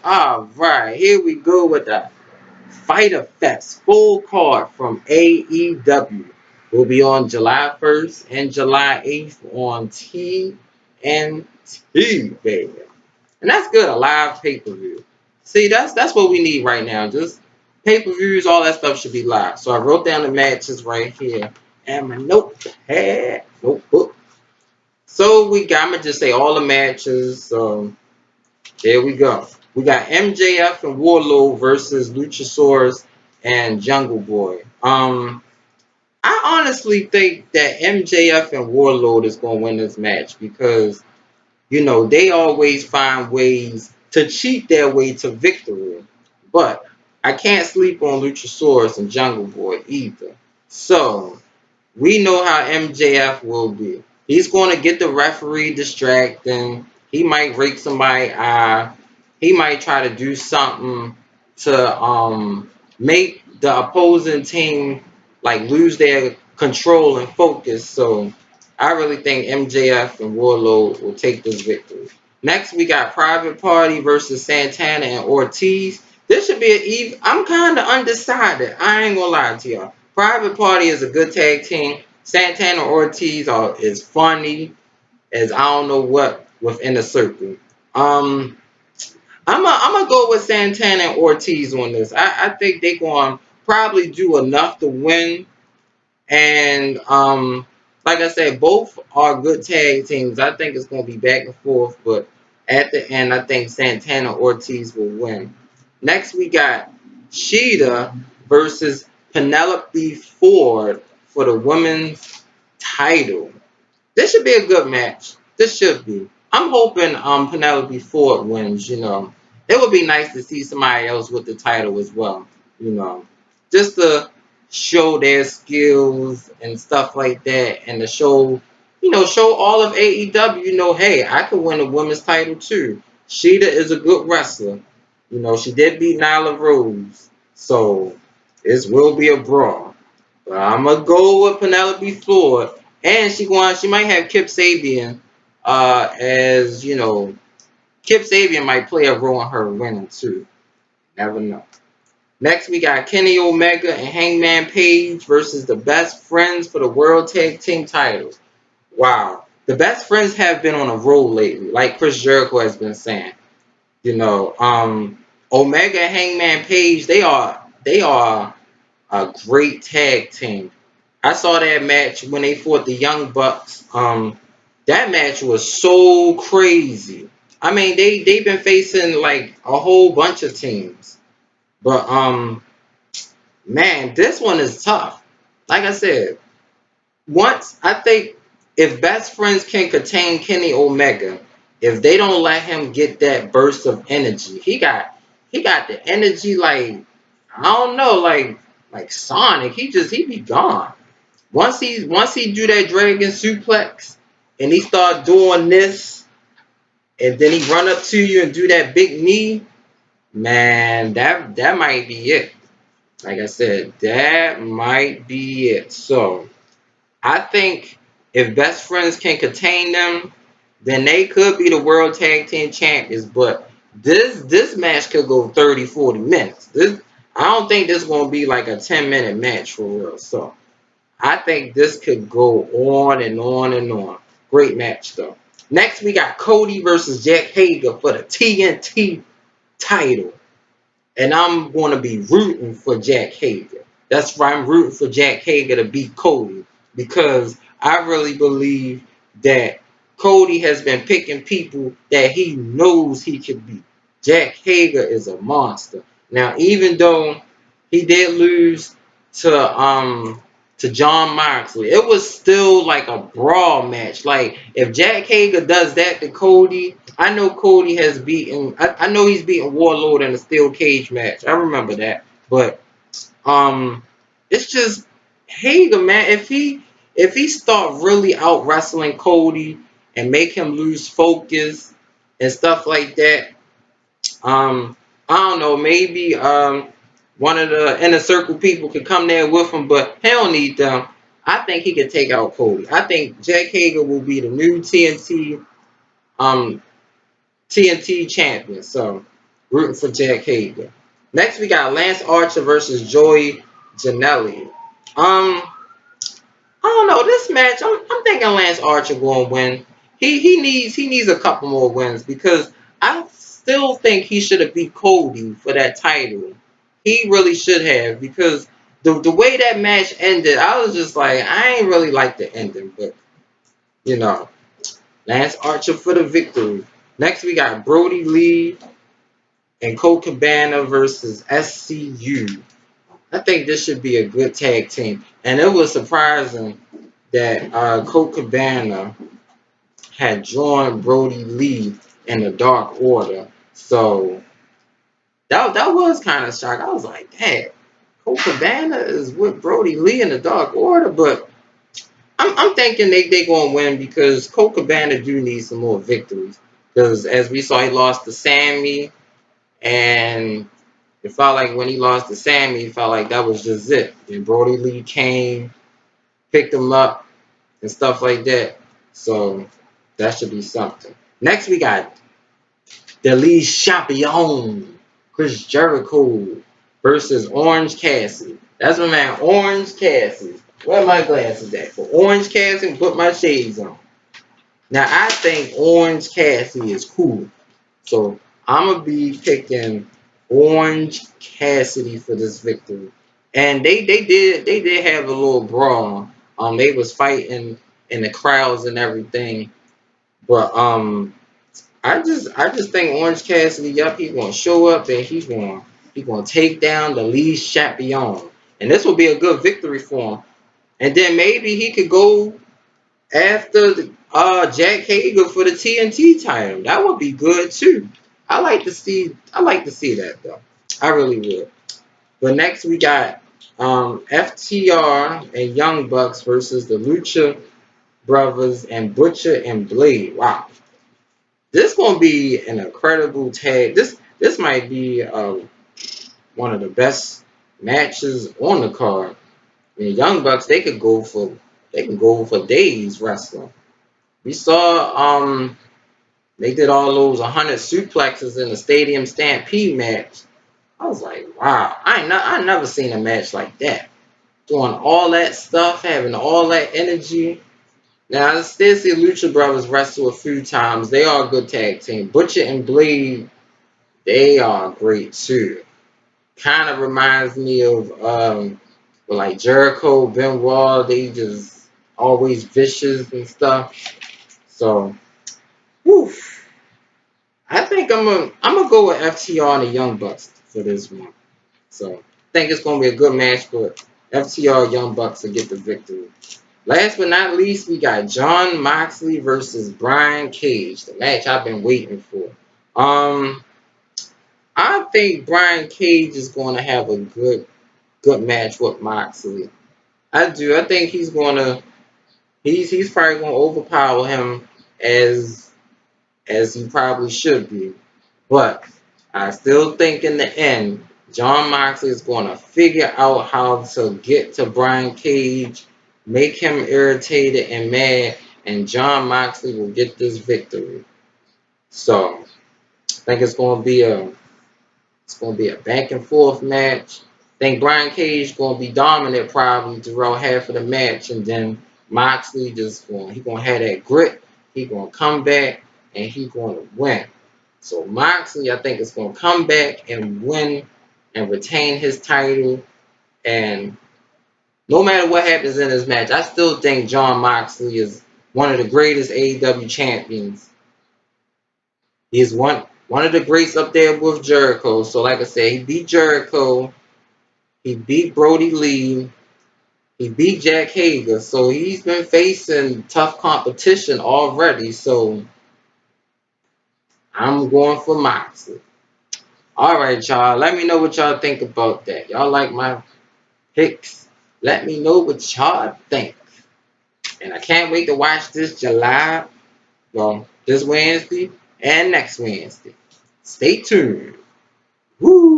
Alright, here we go with the Fyter Fest full card from AEW. Will be on July 1st and July 8th on TNT, baby. And that's good, a live pay-per-view. See, that's what we need right now. Just pay-per-views, all that stuff should be live. So I wrote down the matches right here and my notebook. So I'm going to just say all the matches. There we go. We got MJF and Woooooo versus Luchasaurus and Jungle Boy. I honestly think that MJF and Woooooo is going to win this match because, they always find ways to cheat their way to victory. But I can't sleep on Luchasaurus and Jungle Boy either. So, we know how MJF will be. He's going to get the referee distracting. He might rake somebody's eye. He might try to do something to make the opposing team lose their control and focus. So I really think MJF and Woooooo will take this victory. Next, we got Private Party versus Santana and Ortiz. This should be an even. I'm kind of undecided. I ain't gonna lie to y'all. Private Party is a good tag team. Santana Ortiz is funny as I don't know what within the circle. I'm gonna go with Santana and Ortiz on this. I think they're going to probably do enough to win. And like I said, both are good tag teams. I think it's going to be back and forth, but at the end, I think Santana Ortiz will win. Next, we got Cheetah versus Penelope Ford for the women's title. This should be a good match. This should be. I'm hoping Penelope Ford wins. It would be nice to see somebody else with the title as well. Just to show their skills and stuff like that, and to show all of AEW. Hey, I could win a women's title too. Cheetah is a good wrestler. She did beat Nyla Rose, so this will be a brawl. But I'm gonna go with Penelope Ford, and she might have Kip Sabian, as Kip Sabian might play a role in her winning too. Never know. Next, we got Kenny Omega and Hangman Page versus the Best Friends for the World Tag Team titles. Wow, the Best Friends have been on a roll lately, like Chris Jericho has been saying. Omega and Hangman Page, they are a great tag team. I saw that match when they fought the Young Bucks. That match was so crazy. I mean, they've been facing a whole bunch of teams, but man, this one is tough. Like I said, once I think if Best Friends can contain Kenny Omega, if they don't let him get that burst of energy, he got the energy I don't know, like Sonic. He be gone. Once he do that dragon suplex and he start doing this, and then he run up to you and do that big knee, man, that might be it. Like I said, that might be it. So I think if Best Friends can contain them, then they could be the World Tag Team Champions. But this match could go 30, 40 minutes. I don't think this is going to be like a 10-minute match for real. So I think this could go on and on and on. Great match, though. Next, we got Cody versus Jack Hager for the TNT title. And I'm going to be rooting for Jack Hager. That's right, I'm rooting for Jack Hager to beat Cody. Because I really believe that Cody has been picking people that he knows he can beat. Jack Hager is a monster. Now, even though he did lose to John Moxley, it was still like a brawl match. Like, if Jack Hager does that to Cody, I know Cody has beaten. I know he's beaten Warlord in a steel cage match. I remember that. But it's just Hager, man. If he start really out wrestling Cody and make him lose focus and stuff like that, I don't know, maybe one of the inner circle people could come there with him, but he don't need them. I think he could take out Cody. I think Jack Hager will be the new TNT champion. So Rooting for Jack Hager. Next, we got Lance Archer versus Joey Ginelli. I don't know this match. I'm thinking Lance Archer going to win. He needs a couple more wins because I still think he should have beat Cody for that title. He really should have because the way that match ended, I was just like I ain't really like the ending, but you know, Lance Archer for the victory. Next we got Brody Lee and Colt Cabana versus SCU. I think this should be a good tag team, and it was surprising that Colt Cabana had joined Brody Lee in the Dark Order. So that was kind of shocked. I was like, "Dang, Colt Cabana is with Brody Lee in the Dark Order," but I'm thinking they gonna win because Colt Cabana do need some more victories. Because as we saw, he lost to Sammy, and it felt like when he lost to Sammy, it felt like that was just it. And Brody Lee came, picked him up, and stuff like that. So that should be something. Next, we got the lead champion, Chris Jericho versus Orange Cassidy. That's my man, Orange Cassidy. Where are my glasses at? For Orange Cassidy, put my shades on. Now, I think Orange Cassidy is cool. So I'm going to be picking Orange Cassidy for this victory. And they did have a little brawl. They was fighting in the crowds and everything. But I just think Orange Cassidy, yup, he's gonna show up and he's gonna take down the lead champion. And this will be a good victory for him. And then maybe he could go after Jack Hager for the TNT title. That would be good too. I like to see that though. I really would. But next we got FTR and Young Bucks versus the Lucha Brothers and Butcher and Blade. Wow. This gonna be an incredible tag. This might be one of the best matches on the card. The Young Bucks they can go for days wrestling. We saw they did all those 100 suplexes in the Stadium Stampede match. I was like, wow, I never seen a match like that. Doing all that stuff, having all that energy. Now I still see Lucha Brothers wrestle a few times. They are a good tag team. Butcher and Blade, they are great too. Kind of reminds me of like Jericho, Benoit. They just always vicious and stuff. So, whew, I think I'm gonna go with FTR and the Young Bucks for this one. So I think it's gonna be a good match, but FTR Young Bucks will get the victory. Last but not least, we got Jon Moxley versus Brian Cage, the match I've been waiting for. Um, I think Brian Cage is going to have a good match with Moxley. I do. I think he's probably going to overpower him as he probably should be. But I still think in the end, Jon Moxley is going to figure out how to get to Brian Cage, make him irritated and mad, and Jon Moxley will get this victory. So I think it's going to be a back and forth match. I think Brian Cage is going to be dominant probably throughout half of the match, and then Moxley he going to have that grit. He going to come back and he going to win. So Moxley, I think, is going to come back and win and retain his title. And no matter what happens in this match, I still think Jon Moxley is one of the greatest AEW champions. He is one of the greats up there with Jericho. So like I said, he beat Jericho. He beat Brody Lee. He beat Jack Hager. So he's been facing tough competition already. So I'm going for Moxley. All right, y'all. Let me know what y'all think about that. Y'all like my picks? Let me know what y'all think. And I can't wait to watch this Wednesday and next Wednesday. Stay tuned. Woo!